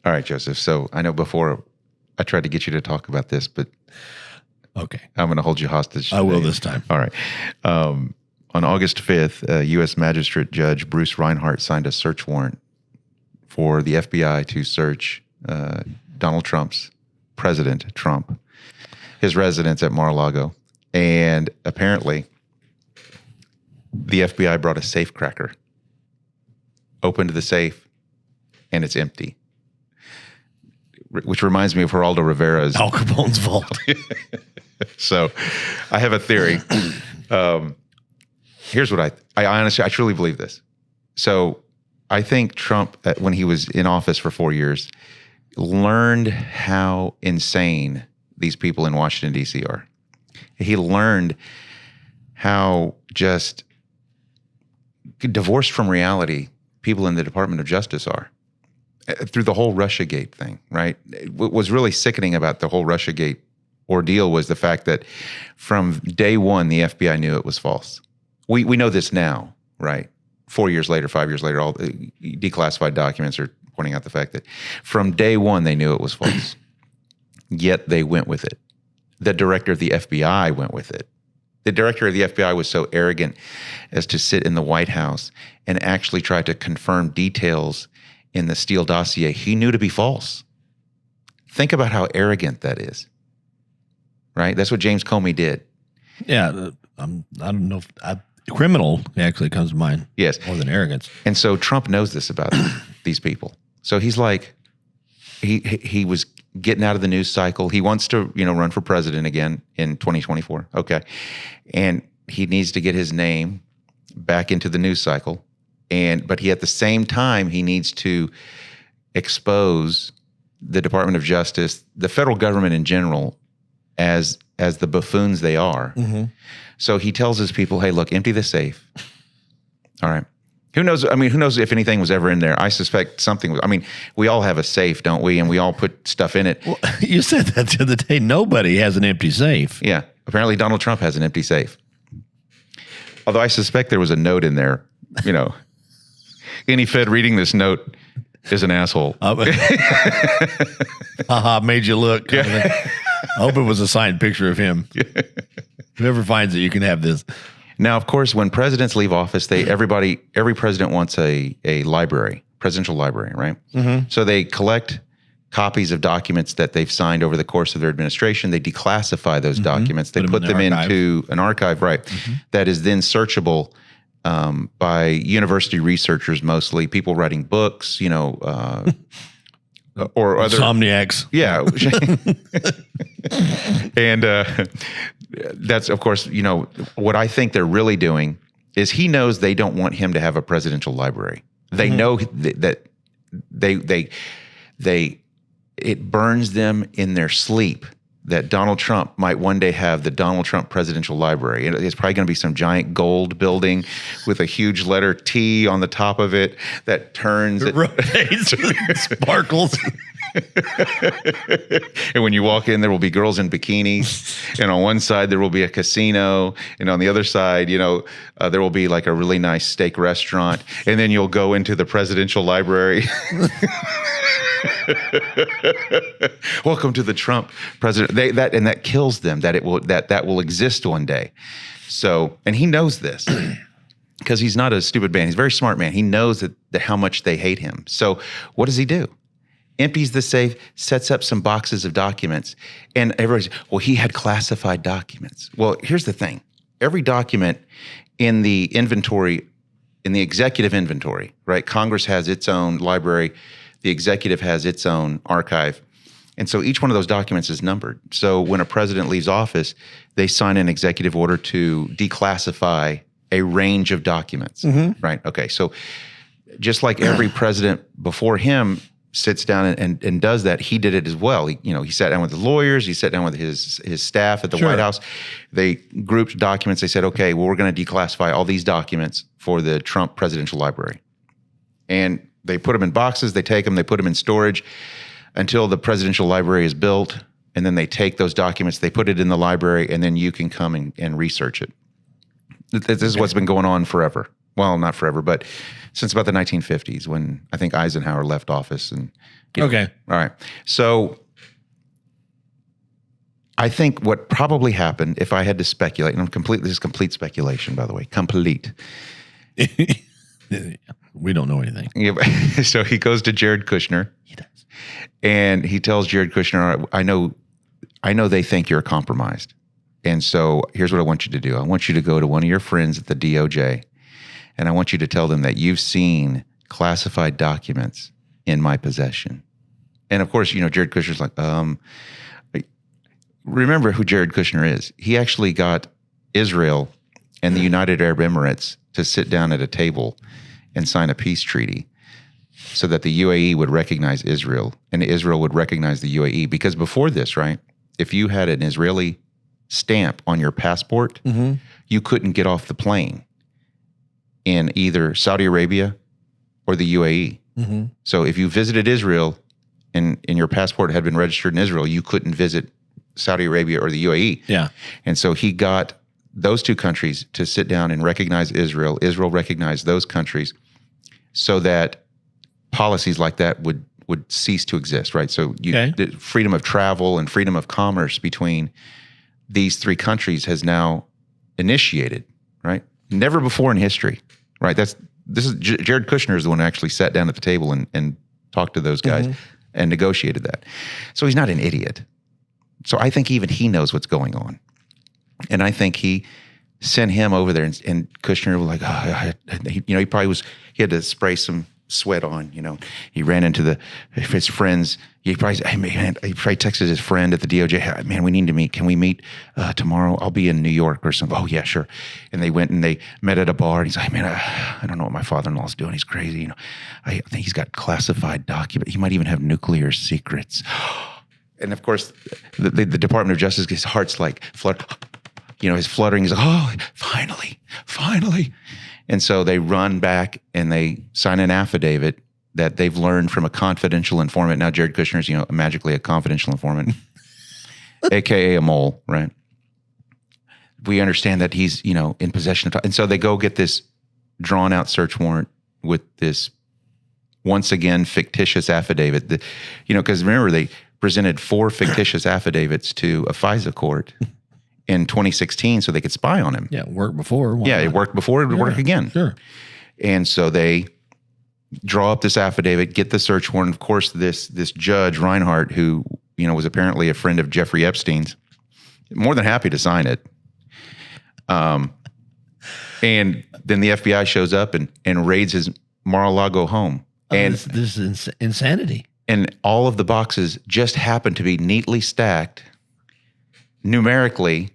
All right, Joseph. So I know before I tried to get you to talk about this, but Okay. I'm going to hold you hostage today. I will this time. All right. On August 5th, U.S. Magistrate Judge Bruce Reinhart signed a search warrant for the FBI to search Donald Trump's, President Trump, his residence at Mar-a-Lago. And apparently, the FBI brought a safe cracker, opened the safe, and it's empty. Which reminds me of Geraldo Rivera's. Al Capone's vault. So I have a theory. Here's what I honestly, I truly believe this. So I think Trump, when he was in office for 4 years, learned how insane these people in Washington, D.C. are. He learned how just divorced from reality people in the Department of Justice are through the whole Russiagate thing, right? What was really sickening about the whole Russiagate ordeal was the fact that from day one, the FBI knew it was false. We know this now, right? 4 years later, 5 years later, all the declassified documents are pointing out the fact that from day one, they knew it was false. Yet they went with it. The director of the FBI went with it. The director of the FBI was so arrogant as to sit in the White House and actually try to confirm details in the Steele dossier he knew to be false. Think about how arrogant that is, right? That's what James Comey did. Yeah, I don't know if criminal actually comes to mind. Yes. More than arrogance. And so Trump knows this about these people. So he's like, he was getting out of the news cycle. He wants to, run for president again in 2024. Okay. And he needs to get his name back into the news cycle. But he, at the same time, he needs to expose the Department of Justice, the federal government in general, as the buffoons they are. Mm-hmm. So he tells his people, hey, look, empty the safe. All right. Who knows? I mean, who knows if anything was ever in there? I suspect something was. I mean, we all have a safe, don't we? And we all put stuff in it. Well, you said that the other day. Nobody has an empty safe. Yeah. Apparently Donald Trump has an empty safe. Although I suspect there was a note in there, any Fed reading this note is an asshole. Made you look. Yeah. I hope it was a signed picture of him. Whoever finds it, you can have this. Now, of course, when presidents leave office, every president wants a library, presidential library, right? Mm-hmm. So they collect copies of documents that they've signed over the course of their administration. They declassify those documents. They put them into an archive, right? Mm-hmm. That is then searchable by university researchers, mostly people writing books, or other insomniacs. Yeah. And that's, of course, what I think they're really doing is he knows they don't want him to have a presidential library. They know that it burns them in their sleep that Donald Trump might one day have the Donald Trump Presidential Library. And it's probably going to be some giant gold building with a huge letter T on the top of it that turns. It rotates, sparkles. And when you walk in, there will be girls in bikinis. And on one side, there will be a casino. And on the other side, there will be like a really nice steak restaurant. And then you'll go into the Presidential Library. Welcome to the Trump president. That kills them. That will exist one day. So, and he knows this because he's not a stupid man. He's a very smart man. He knows that how much they hate him. So, what does he do? Empties the safe, sets up some boxes of documents, and everybody's, well, he had classified documents. Well, here's the thing: every document in the inventory, in the executive inventory, right? Congress has its own library. The executive has its own archive. And so each one of those documents is numbered. So when a president leaves office, they sign an executive order to declassify a range of documents, right? Okay, so just like every president before him sits down and does that, he did it as well. He sat down with the lawyers, he sat down with his staff at the White House. They grouped documents. They said, okay, well, we're going to declassify all these documents for the Trump Presidential Library. And they put them in boxes, they take them, they put them in storage until the presidential library is built, and then they take those documents, they put it in the library, and then you can come and research it. This is what's been going on forever. well, not forever, but since about the 1950s when I think Eisenhower left office. And Okay. all right. So I think what probably happened, if I had to speculate, and this is complete speculation, by the way, complete. We don't know anything. Yeah, so he goes to Jared Kushner. He does. And he tells Jared Kushner, "All right, I know they think you're compromised. And so here's what I want you to do. I want you to go to one of your friends at the DOJ, and I want you to tell them that you've seen classified documents in my possession." And of course, Jared Kushner's like, remember who Jared Kushner is. He actually got Israel and the United Arab Emirates to sit down at a table and sign a peace treaty so that the UAE would recognize Israel and Israel would recognize the UAE. Because before this, right, if you had an Israeli stamp on your passport, you couldn't get off the plane in either Saudi Arabia or the UAE. So if you visited Israel and your passport had been registered in Israel, you couldn't visit Saudi Arabia or the UAE. Yeah. And so he got those two countries to sit down and recognize Israel. Israel recognized those countries so that policies like that would cease to exist, right? So the freedom of travel and freedom of commerce between these three countries has now initiated, right? Never before in history, right? Jared Kushner is the one who actually sat down at the table and talked to those guys and negotiated that. So he's not an idiot. So I think even he knows what's going on. And I think he sent him over there and Kushner was like, he had to spray some sweat on, he ran into his friends. He probably texted his friend at the DOJ, "Hey, man, we need to meet. Can we meet tomorrow? I'll be in New York or something." "Oh yeah, sure." And they went and they met at a bar and he's like, "Man, I don't know what my father-in-law's doing. He's crazy. I think he's got classified documents. He might even have nuclear secrets." And of course, the Department of Justice, his heart's like his fluttering. He's like, "Oh, finally. And so they run back and they sign an affidavit that they've learned from a confidential informant. Now Jared Kushner's, magically a confidential informant, AKA a mole, right? We understand that he's, in possession of, and so they go get this drawn out search warrant with this once again fictitious affidavit because remember they presented 4 fictitious affidavits to a FISA court in 2016 so they could spy on him. Yeah, it worked before. It worked before, it would work again. Sure. And so they draw up this affidavit, get the search warrant. Of course, this judge, Reinhardt, who, was apparently a friend of Jeffrey Epstein's, more than happy to sign it. And then the FBI shows up and raids his Mar-a-Lago home. And this is insanity. And all of the boxes just happen to be neatly stacked numerically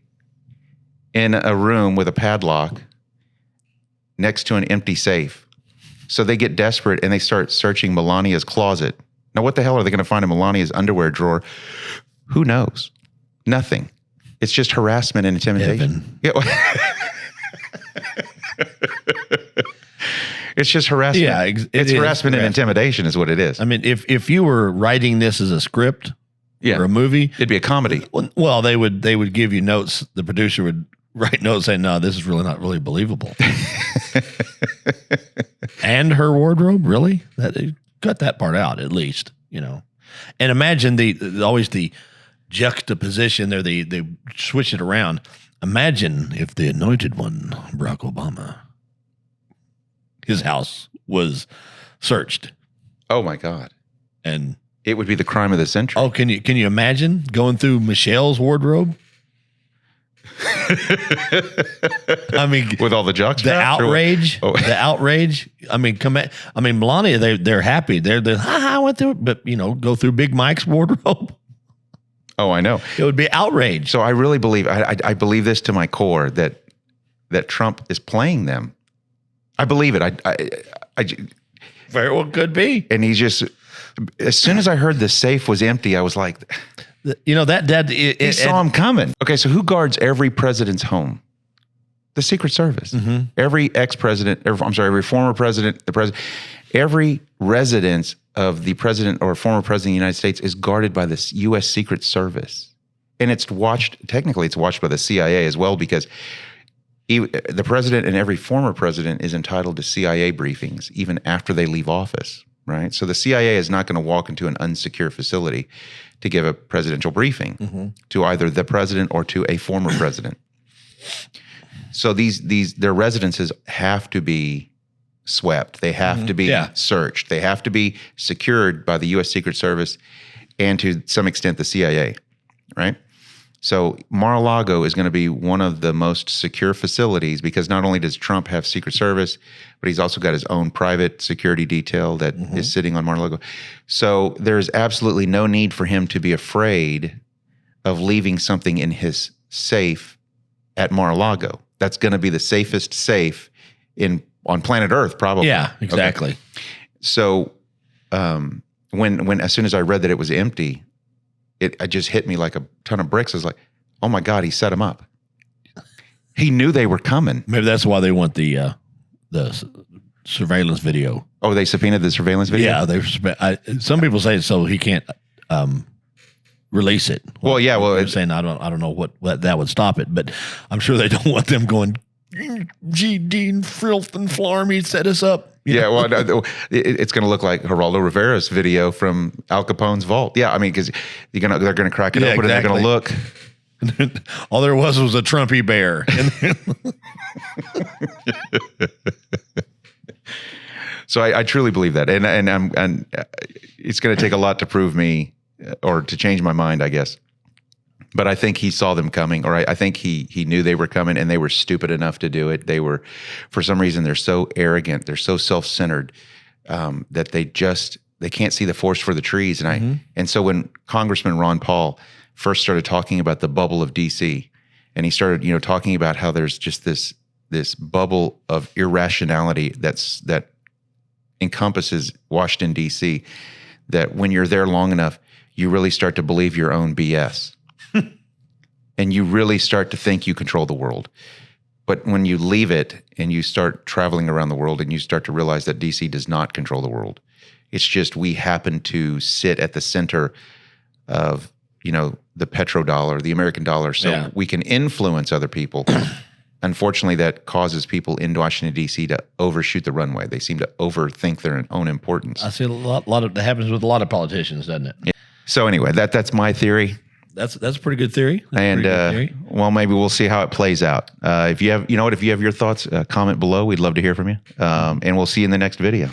in a room with a padlock next to an empty safe. So they get desperate and they start searching Melania's closet. Now, what the hell are they going to find in Melania's underwear drawer? Who knows? Nothing. It's just harassment and intimidation. Yeah. It's just harassment. Yeah, it's harassment and intimidation is what it is. I mean, if you were writing this as a script or a movie, it'd be a comedy. Well, they would give you notes. The producer would write notes saying, "No, this is really not really believable." And her wardrobe, really? Cut that part out at least, And imagine always the juxtaposition there. They switch it around. Imagine if the anointed one, Barack Obama, his house was searched. Oh my God. And it would be the crime of the century. Oh, can you imagine going through Michelle's wardrobe? I mean, with all the jockstraps, the outrage, the outrage. I mean, Melania, they're happy. They're I went through it, but go through Big Mike's wardrobe. Oh, I know. It would be outrage. So I really believe, I believe this to my core that Trump is playing them. I believe it. I very well could be. And he's just, as soon as I heard the safe was empty, I was like, he saw him coming. Okay, so who guards every president's home? The Secret Service. Mm-hmm. Every ex-president, every former president, every residence of the president or former president of the United States is guarded by the U.S. Secret Service. And technically it's watched by the CIA as well, because The president and every former president is entitled to CIA briefings even after they leave office, right? So the CIA is not going to walk into an unsecure facility to give a presidential briefing to either the president or to a former president. So their residences have to be swept. They have to be searched. They have to be secured by the U.S. Secret Service and to some extent the CIA, right? So Mar-a-Lago is going to be one of the most secure facilities because not only does Trump have Secret Service, but he's also got his own private security detail that is sitting on Mar-a-Lago. So there's absolutely no need for him to be afraid of leaving something in his safe at Mar-a-Lago. That's going to be the safest safe on planet Earth, probably. Yeah, exactly. Okay. So when as soon as I read that it was empty, it just hit me like a ton of bricks. I was like, oh my God, he set him up. He knew they were coming. Maybe that's why they want the surveillance video. Oh, they subpoenaed the surveillance video? Yeah, some people say so he can't release it. Well, yeah, well, they're saying I don't know what that would stop it, but I'm sure they don't want them going. Gee, Dean Filth and Flarmy set us up. Yeah, well, no, it's going to look like Geraldo Rivera's video from Al Capone's vault. Yeah, I mean, because they're going to crack it open and they're going to look. All there was a Trumpy bear. So I truly believe that, and it's going to take a lot to prove me or to change my mind, I guess. But I think he saw them coming, or I think he knew they were coming, and they were stupid enough to do it. They were, for some reason, they're so arrogant, they're so self-centered that they can't see the forest for the trees. And so when Congressman Ron Paul first started talking about the bubble of DC, and he started talking about how there's just this bubble of irrationality that encompasses Washington DC, that when you're there long enough, you really start to believe your own BS. And you really start to think you control the world. But when you leave it and you start traveling around the world and you start to realize that DC does not control the world, it's just we happen to sit at the center of, the petrodollar, the American dollar, so we can influence other people. Unfortunately, that causes people in Washington, D.C. to overshoot the runway. They seem to overthink their own importance. I see a lot of that happens with a lot of politicians, doesn't it? Yeah. So anyway, that's my theory. That's a pretty good theory. Well, maybe we'll see how it plays out. If you have your thoughts, comment below. We'd love to hear from you. And we'll see you in the next video.